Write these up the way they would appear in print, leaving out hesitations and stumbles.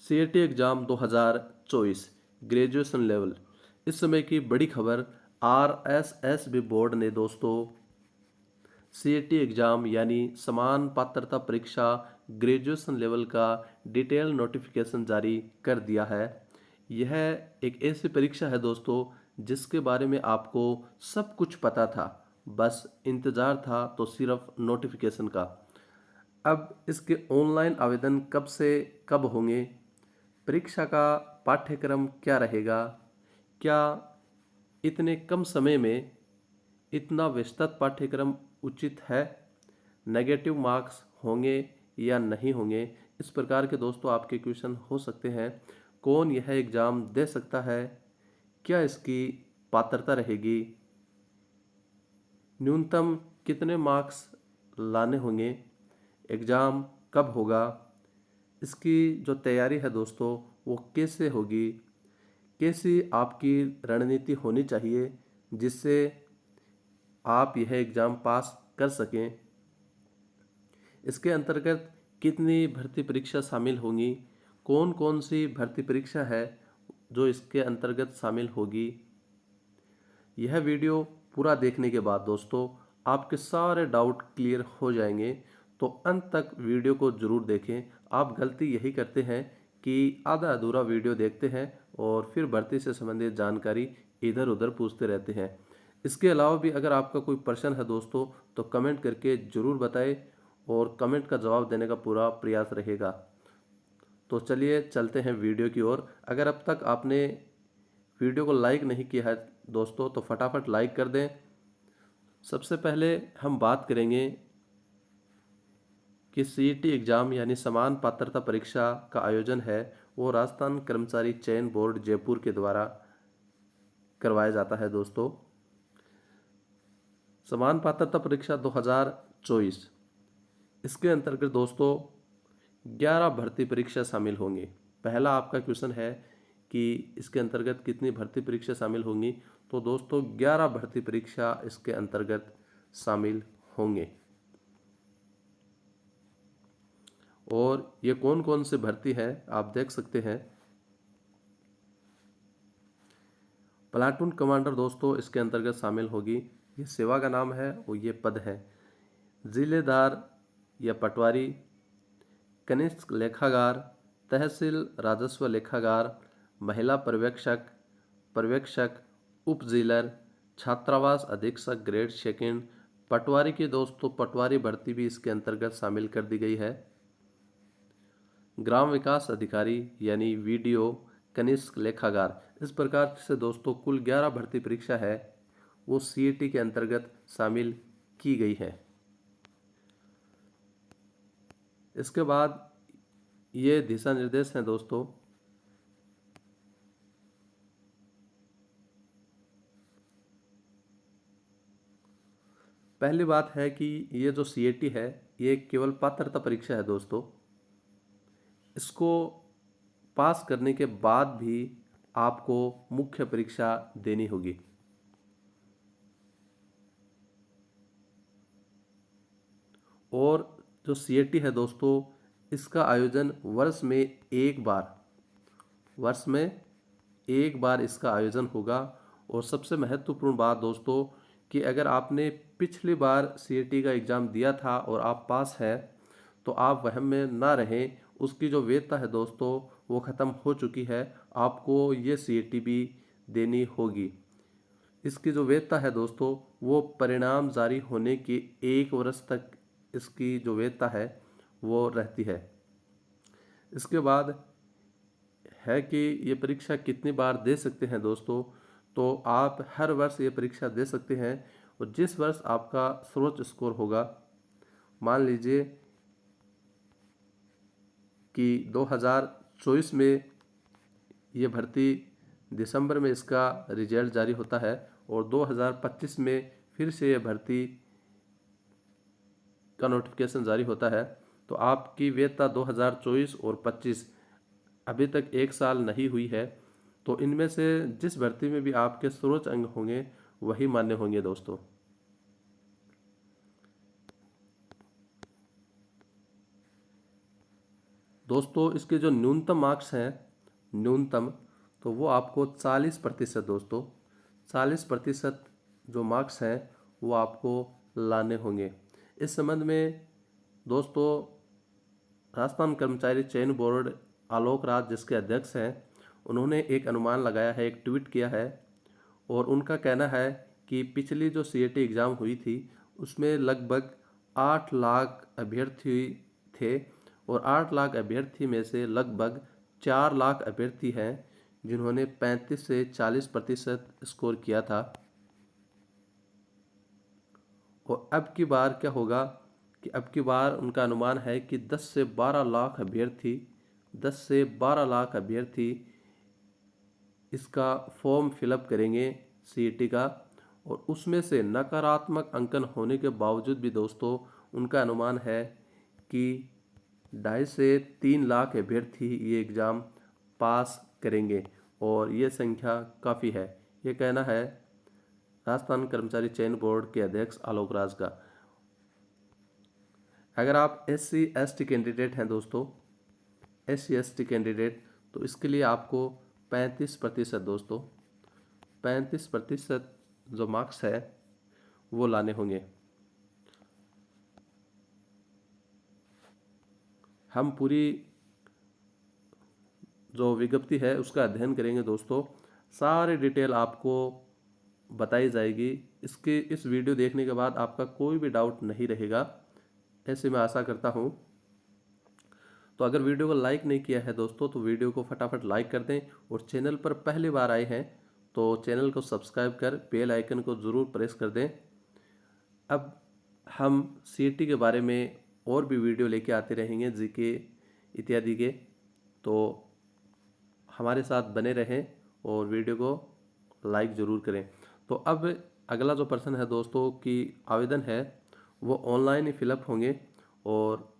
CET exam 2024 graduation level. इस समय की बड़ी खबर, आरएसएसबी बोर्ड ने दोस्तों सीईटी एग्ज़ाम यानी समान पात्रता परीक्षा ग्रेजुएशन लेवल का डिटेल नोटिफिकेशन जारी कर दिया है। यह एक ऐसी परीक्षा है दोस्तों जिसके बारे में आपको सब कुछ पता था, बस इंतज़ार था तो सिर्फ नोटिफिकेशन का। अब इसके ऑनलाइन आवेदन कब से कब होंगे, परीक्षा का पाठ्यक्रम क्या रहेगा, क्या इतने कम समय में इतना विस्तृत पाठ्यक्रम उचित है, नेगेटिव मार्क्स होंगे या नहीं होंगे, इस प्रकार के दोस्तों आपके क्वेश्चन हो सकते हैं। कौन यह एग्ज़ाम दे सकता है, क्या इसकी पात्रता रहेगी, न्यूनतम कितने मार्क्स लाने होंगे, एग्ज़ाम कब होगा, इसकी जो तैयारी है दोस्तों वो कैसे होगी, कैसी आपकी रणनीति होनी चाहिए जिससे आप यह एग्ज़ाम पास कर सकें, इसके अंतर्गत कितनी भर्ती परीक्षा शामिल होंगी, कौन कौन सी भर्ती परीक्षा है जो इसके अंतर्गत शामिल होगी। यह वीडियो पूरा देखने के बाद दोस्तों आपके सारे डाउट क्लियर हो जाएंगे, तो अंत तक वीडियो को ज़रूर देखें। आप गलती यही करते हैं कि आधा अधूरा वीडियो देखते हैं और फिर भर्ती से संबंधित जानकारी इधर उधर पूछते रहते हैं। इसके अलावा भी अगर आपका कोई प्रश्न है दोस्तों तो कमेंट करके ज़रूर बताएं और कमेंट का जवाब देने का पूरा प्रयास रहेगा। तो चलिए चलते हैं वीडियो की ओर। अगर अब तक आपने वीडियो को लाइक नहीं किया है दोस्तों तो फटाफट लाइक कर दें। सबसे पहले हम बात करेंगे कि सीईटी एग्ज़ाम यानी समान पात्रता परीक्षा का आयोजन है वो राजस्थान कर्मचारी चयन बोर्ड जयपुर के द्वारा करवाया जाता है दोस्तों। समान पात्रता परीक्षा 2024, इसके अंतर्गत दोस्तों 11 भर्ती परीक्षा शामिल होंगी। पहला आपका क्वेश्चन है कि इसके अंतर्गत कितनी भर्ती परीक्षा शामिल होंगी, तो दोस्तों 11 भर्ती परीक्षा इसके अंतर्गत शामिल होंगे। और ये कौन कौन से भर्ती है आप देख सकते हैं। प्लाटून कमांडर दोस्तों इसके अंतर्गत शामिल होगी, ये सेवा का नाम है और ये पद है। जिलेदार या पटवारी, कनिष्ठ लेखागार, तहसील राजस्व लेखागार, महिला पर्यवेक्षक, पर्यवेक्षक, उप जिलर, छात्रावास अधीक्षक ग्रेड सेकंड, पटवारी की दोस्तों पटवारी भर्ती भी इसके अंतर्गत शामिल कर दी गई है। ग्राम विकास अधिकारी यानी वीडीओ, कनिष्ठ लेखागार, इस प्रकार से दोस्तों कुल 11 भर्ती परीक्षा है वो सीईटी के अंतर्गत शामिल की गई है। इसके बाद ये दिशा निर्देश हैं दोस्तों। पहली बात है कि ये जो सीईटी है ये केवल पात्रता परीक्षा है दोस्तों। इसको पास करने के बाद भी आपको मुख्य परीक्षा देनी होगी। और जो सीईटी है दोस्तों इसका आयोजन वर्ष में एक बार इसका आयोजन होगा। और सबसे महत्वपूर्ण बात दोस्तों कि अगर आपने पिछली बार सीईटी का एग्ज़ाम दिया था और आप पास हैं तो आप वहम में ना रहें, उसकी जो वैधता है दोस्तों वो ख़त्म हो चुकी है, आपको ये सीईटी भी देनी होगी। इसकी जो वैधता है दोस्तों वो परिणाम जारी होने के 1 वर्ष तक इसकी जो वैधता है वो रहती है। इसके बाद है कि ये परीक्षा कितनी बार दे सकते हैं दोस्तों, तो आप हर वर्ष ये परीक्षा दे सकते हैं। और जिस वर्ष आपका सर्वोच्च स्कोर होगा, मान लीजिए कि 2024 में ये भर्ती दिसंबर में इसका रिजल्ट जारी होता है और 2025 में फिर से ये भर्ती का नोटिफिकेशन जारी होता है, तो आपकी वैधता 2024 और 25 अभी तक 1 साल नहीं हुई है। तो इनमें से जिस भर्ती में भी आपके सर्वोच्च अंक होंगे वही मान्य होंगे दोस्तों। दोस्तों इसके जो न्यूनतम मार्क्स हैं, न्यूनतम, तो वो आपको 40% दोस्तों, 40% जो मार्क्स हैं वो आपको लाने होंगे। इस संबंध में दोस्तों राजस्थान कर्मचारी चयन बोर्ड आलोक राज जिसके अध्यक्ष हैं, उन्होंने एक अनुमान लगाया है, एक ट्वीट किया है, और उनका कहना है कि पिछली जो सीएटी एग्ज़ाम हुई थी उसमें लगभग 8 लाख अभ्यर्थी थे, और 8 लाख अभ्यर्थी में से लगभग 4 लाख अभ्यर्थी हैं जिन्होंने 35 से 40% स्कोर किया था। और अब की बार क्या होगा कि अब की बार उनका अनुमान है कि 10 से 12 लाख अभ्यर्थी, 10 से 12 लाख अभ्यर्थी इसका फॉर्म फिलअप करेंगे सीईटी का, और उसमें से नकारात्मक अंकन होने के बावजूद भी दोस्तों उनका अनुमान है कि 2.5 से 3 लाख अभ्यर्थी ये एग्ज़ाम पास करेंगे, और ये संख्या काफ़ी है। ये कहना है राजस्थान कर्मचारी चयन बोर्ड के अध्यक्ष आलोक राज का। अगर आप SC/ST कैंडिडेट हैं दोस्तों, SC/ST कैंडिडेट, तो इसके लिए आपको 35% दोस्तों, 35% जो मार्क्स है वो लाने होंगे। हम पूरी जो विज्ञप्ति है उसका अध्ययन करेंगे दोस्तों, सारी डिटेल आपको बताई जाएगी। इस वीडियो देखने के बाद आपका कोई भी डाउट नहीं रहेगा, ऐसे मैं आशा करता हूँ। तो अगर वीडियो को लाइक नहीं किया है दोस्तों तो वीडियो को फटाफट लाइक कर दें, और चैनल पर पहली बार आए हैं तो चैनल को सब्सक्राइब कर बेल आइकन को ज़रूर प्रेस कर दें। अब हम सीईटी के बारे में और भी वीडियो लेके आते रहेंगे, जीके इत्यादि के, तो हमारे साथ बने रहें और वीडियो को लाइक ज़रूर करें। तो अब अगला जो प्रश्न है दोस्तों कि आवेदन है वो ऑनलाइन ही फिलअप होंगे, और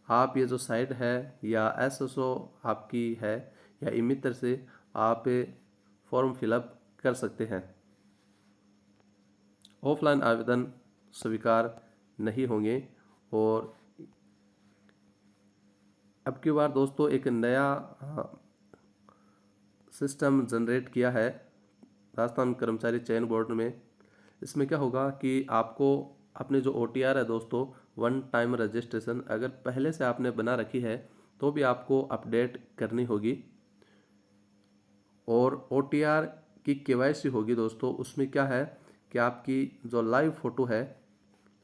आप ये जो साइट है या SSO आपकी है या ई-मित्र से आप फॉर्म फिलअप कर सकते हैं। ऑफलाइन आवेदन स्वीकार नहीं होंगे। और अब की बार दोस्तों एक नया सिस्टम जनरेट किया है राजस्थान कर्मचारी चयन बोर्ड में। इसमें क्या होगा कि आपको अपने जो OTR है दोस्तों, वन टाइम रजिस्ट्रेशन, अगर पहले से आपने बना रखी है तो भी आपको अपडेट करनी होगी। और OTR की KYC होगी दोस्तों, उसमें क्या है कि आपकी जो लाइव फ़ोटो है,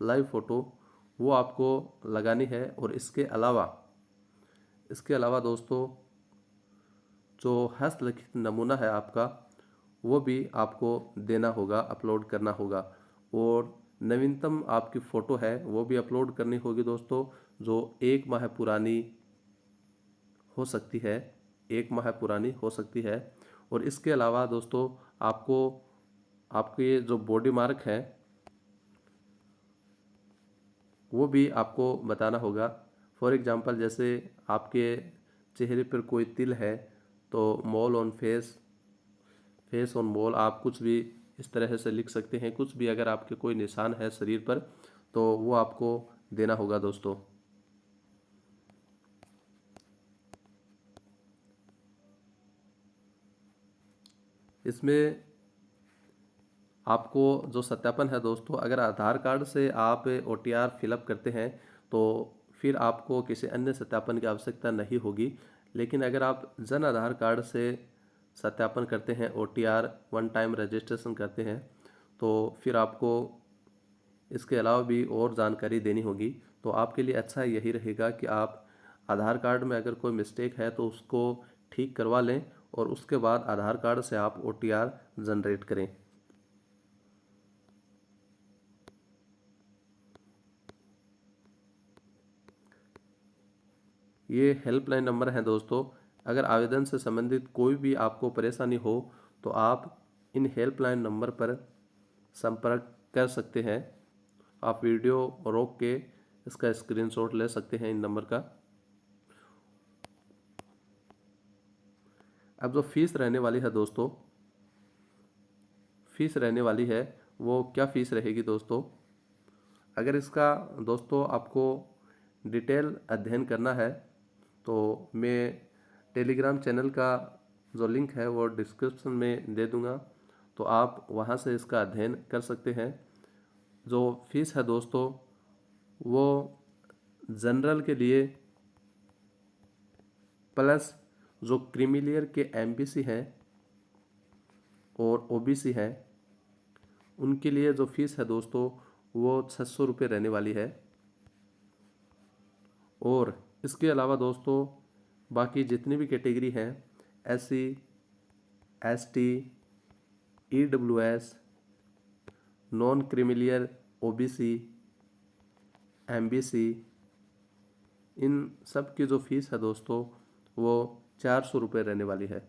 लाइव फ़ोटो वो आपको लगानी है, और इसके अलावा दोस्तों जो हस्तलिखित नमूना है आपका वो भी आपको देना होगा, अपलोड करना होगा। और नवीनतम आपकी फ़ोटो है वो भी अपलोड करनी होगी दोस्तों, जो 1 माह पुरानी हो सकती है, 1 माह पुरानी हो सकती है। और इसके अलावा दोस्तों आपको आपके जो बॉडी मार्क है वो भी आपको बताना होगा। फॉर एग्जांपल जैसे आपके चेहरे पर कोई तिल है तो mole on face, face on mole, आप कुछ भी इस तरह से लिख सकते हैं। कुछ भी अगर आपके कोई निशान है शरीर पर तो वो आपको देना होगा दोस्तों। इसमें आपको जो सत्यापन है दोस्तों, अगर आधार कार्ड से आप OTR फिलअप करते हैं तो फिर आपको किसी अन्य सत्यापन की आवश्यकता नहीं होगी। लेकिन अगर आप जन आधार कार्ड से सत्यापन करते हैं, OTR वन टाइम रजिस्ट्रेशन करते हैं, तो फिर आपको इसके अलावा भी और जानकारी देनी होगी। तो आपके लिए अच्छा यही रहेगा कि आप आधार कार्ड में अगर कोई मिस्टेक है तो उसको ठीक करवा लें, और उसके बाद आधार कार्ड से आप OTR जनरेट करें। ये हेल्पलाइन नंबर है दोस्तों। अगर आवेदन से संबंधित कोई भी आपको परेशानी हो तो आप इन हेल्पलाइन नंबर पर संपर्क कर सकते हैं। आप वीडियो रोक के इसका स्क्रीनशॉट ले सकते हैं इन नंबर का। अब जो फीस रहने वाली है दोस्तों, फीस रहने वाली है वो क्या फ़ीस रहेगी दोस्तों? अगर इसका दोस्तों आपको डिटेल अध्ययन करना है तो मैं टेलीग्राम चैनल का जो लिंक है वो डिस्क्रिप्शन में दे दूंगा, तो आप वहां से इसका अध्ययन कर सकते हैं। जो फीस है दोस्तों वो जनरल के लिए प्लस जो क्रीमी के एमबीसी हैं और ओबीसी हैं उनके लिए जो फीस है दोस्तों वो 600 रुपये रहने वाली है। और इसके अलावा दोस्तों बाकी जितनी भी कैटेगरी हैं, SC, ST, EWS, non creamy layer, OBC, MBC, इन सब की जो फीस है दोस्तों वो 400 रुपये रहने वाली है।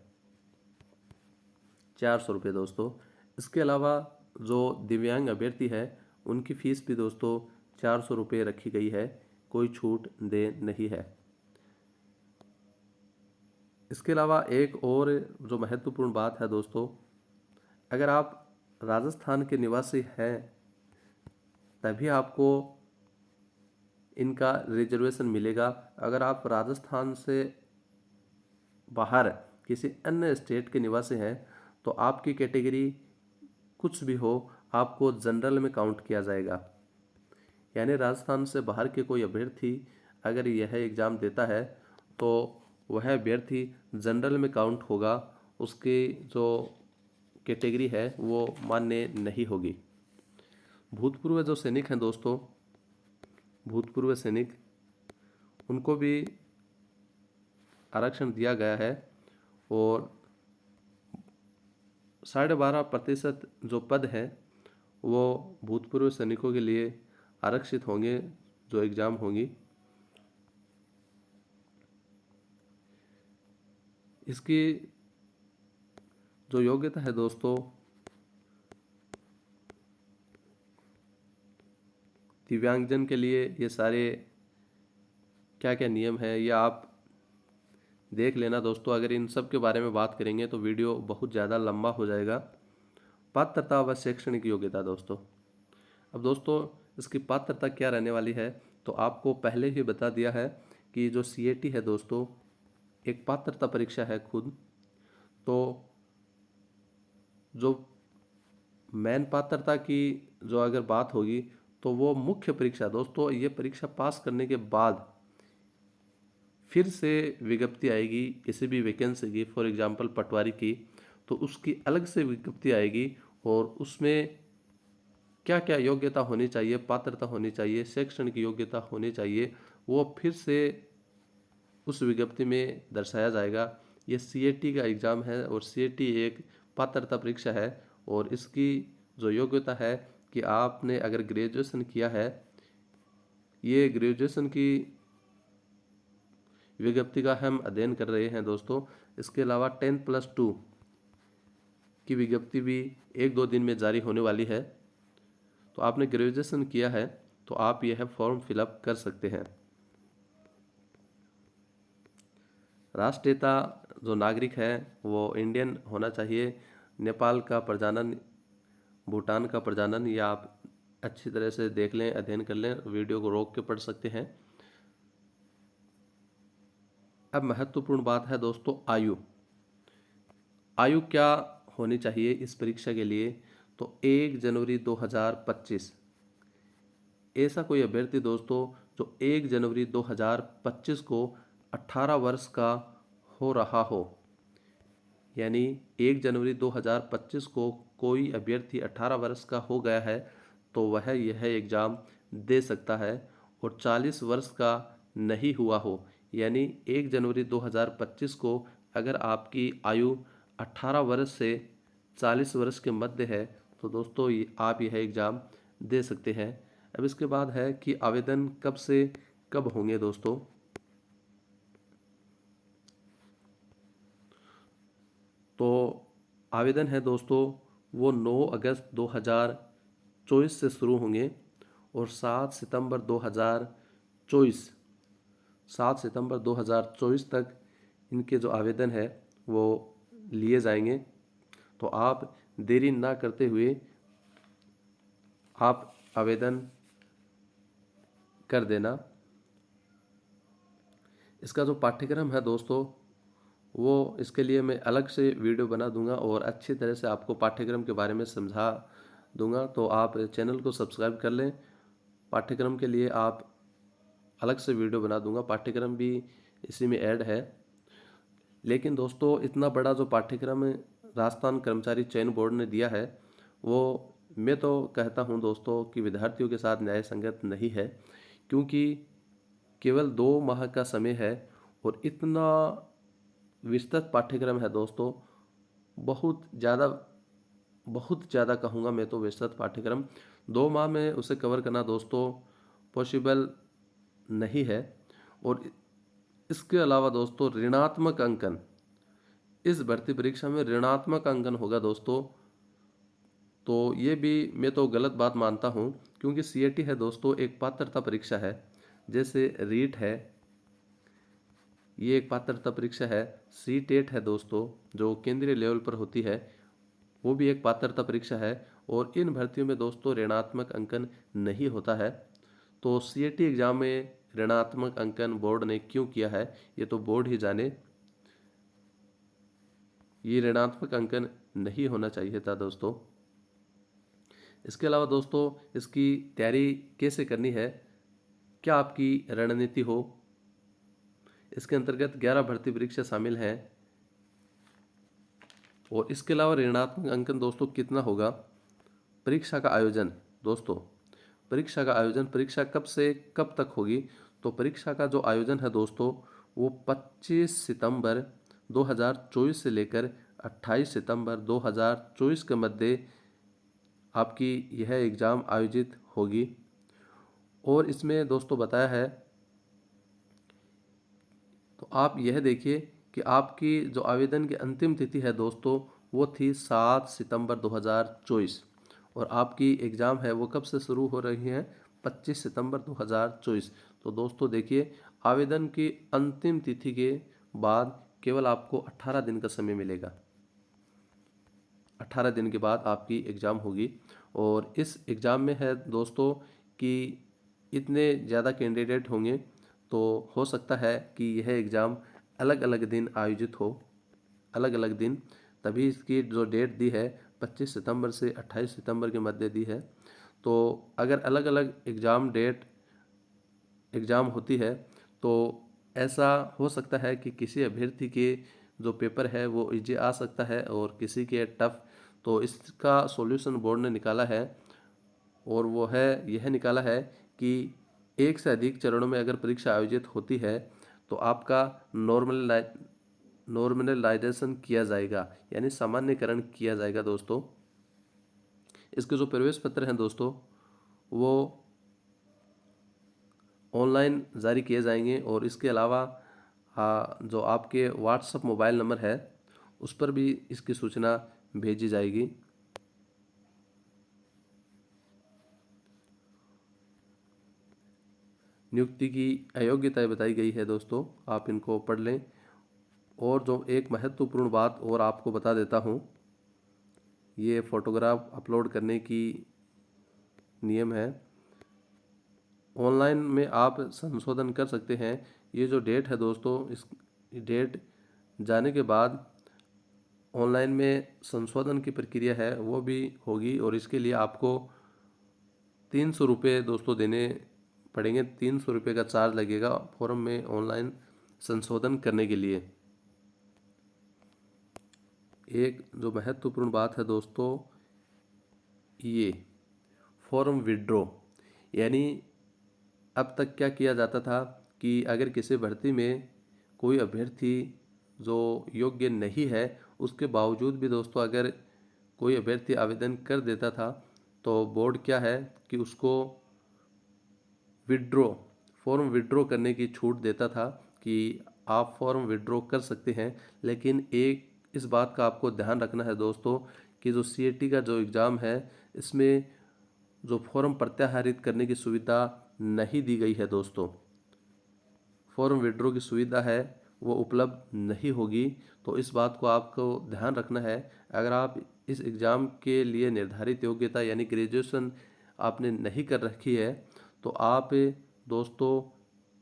400 रुपये दोस्तों। इसके अलावा जो दिव्यांग अभ्यर्थी है उनकी फीस भी दोस्तों 400 रुपये रखी गई है, कोई छूट दे नहीं है। इसके अलावा एक और जो महत्वपूर्ण बात है दोस्तों, अगर आप राजस्थान के निवासी हैं तभी आपको इनका रिजर्वेशन मिलेगा। अगर आप राजस्थान से बाहर किसी अन्य स्टेट के निवासी हैं तो आपकी कैटेगरी कुछ भी हो आपको जनरल में काउंट किया जाएगा। यानी राजस्थान से बाहर के कोई अभ्यर्थी अगर यह एग्ज़ाम देता है तो वह अभ्यर्थी जनरल में काउंट होगा, उसकी जो कैटेगरी है वो मान्य नहीं होगी। भूतपूर्व जो सैनिक हैं दोस्तों, भूतपूर्व सैनिक, उनको भी आरक्षण दिया गया है और 12.5% जो पद हैं वो भूतपूर्व सैनिकों के लिए आरक्षित होंगे जो एग्ज़ाम होंगी। इसकी जो योग्यता है दोस्तों, दिव्यांगजन के लिए ये सारे क्या क्या नियम है ये आप देख लेना दोस्तों। अगर इन सब के बारे में बात करेंगे तो वीडियो बहुत ज़्यादा लंबा हो जाएगा। पात्रता व शैक्षणिक योग्यता दोस्तों, अब दोस्तों इसकी पात्रता क्या रहने वाली है तो आपको पहले ही बता दिया है कि जो CAT है दोस्तों एक पात्रता परीक्षा है खुद। तो जो मेन पात्रता की जो अगर बात होगी तो वो मुख्य परीक्षा दोस्तों, ये परीक्षा पास करने के बाद फिर से विज्ञप्ति आएगी किसी भी वैकेंसी की, फॉर एग्जांपल पटवारी की, तो उसकी अलग से विज्ञप्ति आएगी और उसमें क्या क्या योग्यता होनी चाहिए, पात्रता होनी चाहिए, शैक्षणिक योग्यता होनी चाहिए, वो फिर से उस विज्ञप्ति में दर्शाया जाएगा। ये CAT का एग्ज़ाम है और CAT एक पात्रता परीक्षा है और इसकी जो योग्यता है कि आपने अगर ग्रेजुएशन किया है, ये ग्रेजुएशन की विज्ञप्ति का हम अध्ययन कर रहे हैं दोस्तों। इसके अलावा 10+2 की विज्ञप्ति भी 1-2 दिन में जारी होने वाली है। तो आपने ग्रेजुएशन किया है तो आप यह फॉर्म फिलअप कर सकते हैं। राष्ट्रीयता जो नागरिक है वो इंडियन होना चाहिए। नेपाल का प्रजनन, भूटान का प्रजनन, या आप अच्छी तरह से देख लें, अध्ययन कर लें, वीडियो को रोक के पढ़ सकते हैं। अब महत्वपूर्ण बात है दोस्तों आयु। आयु क्या होनी चाहिए इस परीक्षा के लिए तो 1 जनवरी 2025 ऐसा कोई अभ्यर्थी दोस्तों जो 1 जनवरी 2025 को 18 वर्ष का हो रहा हो, यानी 1 जनवरी 2025 को कोई अभ्यर्थी 18 वर्ष का हो गया है तो वह यह एग्ज़ाम दे सकता है। और 40 वर्ष का नहीं हुआ हो, यानी 1 जनवरी 2025 को अगर आपकी आयु 18 वर्ष से 40 वर्ष के मध्य है तो दोस्तों आप यह एग्ज़ाम दे सकते हैं। अब इसके बाद है कि आवेदन कब से कब होंगे दोस्तों। तो आवेदन है दोस्तों वो 9 अगस्त 2024 से शुरू होंगे और 7 सितंबर 2024 तक इनके जो आवेदन है वो लिए जाएंगे। तो आप देरी ना करते हुए आप आवेदन कर देना। इसका जो पाठ्यक्रम है दोस्तों, वो इसके लिए मैं अलग से वीडियो बना दूंगा और अच्छी तरह से आपको पाठ्यक्रम के बारे में समझा दूंगा। तो आप चैनल को सब्सक्राइब कर लें। पाठ्यक्रम के लिए आप अलग से वीडियो बना दूंगा, पाठ्यक्रम भी इसी में ऐड है। लेकिन दोस्तों, इतना बड़ा जो पाठ्यक्रम राजस्थान कर्मचारी चयन बोर्ड ने दिया है, वो मैं तो कहता हूं दोस्तों कि विद्यार्थियों के साथ न्याय संगत नहीं है। क्योंकि केवल 2 माह का समय है और इतना विस्तृत पाठ्यक्रम है दोस्तों, बहुत ज़्यादा कहूँगा मैं तो विस्तृत पाठ्यक्रम। 2 माह में उसे कवर करना दोस्तों पॉसिबल नहीं है। और इसके अलावा दोस्तों, ऋणात्मक अंकन, इस भर्ती परीक्षा में ऋणात्मक अंकन होगा दोस्तों। तो ये भी मैं तो गलत बात मानता हूँ, क्योंकि सीएटी है दोस्तों एक पात्रता परीक्षा है। जैसे रीट है, ये एक पात्रता परीक्षा है। सी टेट है दोस्तों, जो केंद्रीय लेवल पर होती है, वो भी एक पात्रता परीक्षा है। और इन भर्तियों में दोस्तों ऋणात्मक अंकन नहीं होता है। तो सीएटी एग्जाम में ऋणात्मक अंकन बोर्ड ने क्यों किया है, ये तो बोर्ड ही जाने। ये ऋणात्मक अंकन नहीं होना चाहिए था दोस्तों। इसके अलावा दोस्तों, इसकी तैयारी कैसे करनी है, क्या आपकी रणनीति हो। इसके अंतर्गत 11 भर्ती परीक्षा शामिल हैं। और इसके अलावा ऋणात्मक अंकन दोस्तों कितना होगा। परीक्षा का आयोजन दोस्तों, परीक्षा का आयोजन, परीक्षा कब से कब तक होगी। तो परीक्षा का जो आयोजन है दोस्तों, वो 25 सितंबर 2024 से लेकर 28 सितंबर 2024 के मध्य आपकी यह एग्ज़ाम आयोजित होगी। और इसमें दोस्तों बताया है, तो आप यह देखिए कि आपकी जो आवेदन की अंतिम तिथि है दोस्तों, वो थी 7 सितंबर 2024। और आपकी एग्ज़ाम है वो कब से शुरू हो रही है, 25 सितंबर 2024। तो दोस्तों देखिए, आवेदन की अंतिम तिथि के बाद केवल आपको 18 दिन का समय मिलेगा। 18 दिन के बाद आपकी एग्ज़ाम होगी। और इस एग्ज़ाम में है दोस्तों कि इतने ज़्यादा कैंडिडेट होंगे, तो हो सकता है कि यह एग्ज़ाम अलग अलग दिन आयोजित हो, अलग अलग दिन। तभी इसकी जो डेट दी है 25 सितंबर से 28 सितंबर के मध्य दी है। तो अगर अलग अलग एग्ज़ाम होती है, तो ऐसा हो सकता है कि किसी अभ्यर्थी के जो पेपर है वो इजी आ सकता है और किसी के टफ। तो इसका सॉल्यूशन बोर्ड ने निकाला है, और वो है, यह निकाला है कि एक से अधिक चरणों में अगर परीक्षा आयोजित होती है, तो आपका नॉर्मलाइजेशन किया जाएगा, यानी सामान्यकरण किया जाएगा दोस्तों। इसके जो प्रवेश पत्र हैं दोस्तों, वो ऑनलाइन जारी किए जाएंगे। और इसके अलावा जो आपके व्हाट्सएप मोबाइल नंबर है, उस पर भी इसकी सूचना भेजी जाएगी। नियुक्ति की अयोग्यताएं बताई गई है दोस्तों, आप इनको पढ़ लें। और जो एक महत्वपूर्ण बात और आपको बता देता हूँ, ये फोटोग्राफ अपलोड करने की नियम है। ऑनलाइन में आप संशोधन कर सकते हैं। ये जो डेट है दोस्तों, इस डेट जाने के बाद ऑनलाइन में संशोधन की प्रक्रिया है वो भी होगी। और इसके लिए आपको 300 रुपये दोस्तों देने पड़ेंगे। 300 रुपये का चार्ज लगेगा फॉर्म में ऑनलाइन संशोधन करने के लिए। एक जो महत्वपूर्ण बात है दोस्तों, ये फॉर्म विड्रॉ, यानी अब तक क्या किया जाता था कि अगर किसी भर्ती में कोई अभ्यर्थी जो योग्य नहीं है, उसके बावजूद भी दोस्तों अगर कोई अभ्यर्थी आवेदन कर देता था, तो बोर्ड क्या है कि उसको विड्रॉ, फॉर्म विड्रॉ करने की छूट देता था कि आप फॉर्म विड्रॉ कर सकते हैं। लेकिन एक इस बात का आपको ध्यान रखना है दोस्तों कि जो सीएटी का जो एग्ज़ाम है, इसमें जो फॉर्म प्रत्याहरित करने की सुविधा नहीं दी गई है दोस्तों। फॉर्म विड्रॉ की सुविधा है वो उपलब्ध नहीं होगी। तो इस बात को आपको ध्यान रखना है। अगर आप इस एग्ज़ाम के लिए निर्धारित योग्यता यानी ग्रेजुएशन आपने नहीं कर रखी है, तो आप दोस्तों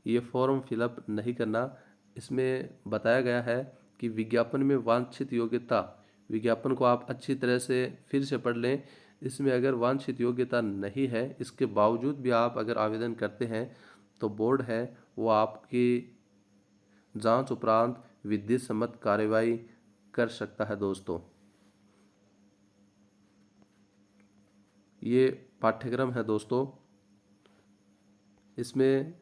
ये फॉर्म फिलअप नहीं करना। इसमें बताया गया है कि विज्ञापन में वांछित योग्यता, विज्ञापन को आप अच्छी तरह से फिर से पढ़ लें। इसमें अगर वांछित योग्यता नहीं है, इसके बावजूद भी आप अगर आवेदन करते हैं तो बोर्ड है वो आपकी जांच उपरांत विधि सम्मत कार्रवाई कर सकता है दोस्तों। ये पाठ्यक्रम है दोस्तों, इसमें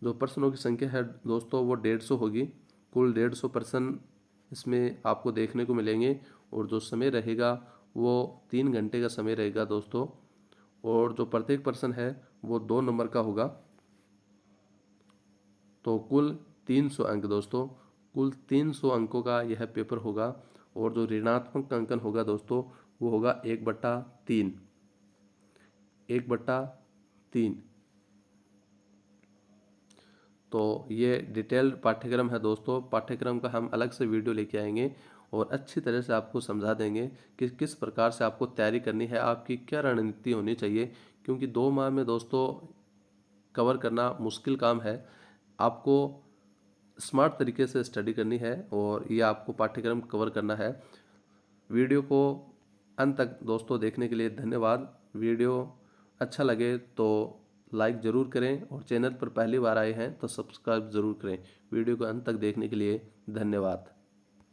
जो प्रश्नों की संख्या है दोस्तों वो 150 होगी। कुल 150 प्रश्न इसमें आपको देखने को मिलेंगे और जो समय रहेगा वो 3 घंटे का समय रहेगा दोस्तों। और जो प्रत्येक प्रश्न है वो 2 नंबर का होगा। तो कुल 300 अंक दोस्तों, कुल 300 अंकों का यह पेपर होगा। और जो ऋणात्मक अंकन होगा दोस्तों वो होगा 1/3, 1/3। तो ये डिटेल्ड पाठ्यक्रम है दोस्तों। पाठ्यक्रम का हम अलग से वीडियो लेके आएंगे और अच्छी तरह से आपको समझा देंगे कि किस प्रकार से आपको तैयारी करनी है, आपकी क्या रणनीति होनी चाहिए। क्योंकि 2 माह में दोस्तों कवर करना मुश्किल काम है। आपको स्मार्ट तरीके से स्टडी करनी है और ये आपको पाठ्यक्रम कवर करना है। वीडियो को अंत तक दोस्तों देखने के लिए धन्यवाद। वीडियो अच्छा लगे तो लाइक ज़रूर करें और चैनल पर पहली बार आए हैं तो सब्सक्राइब ज़रूर करें। वीडियो को अंत तक देखने के लिए धन्यवाद।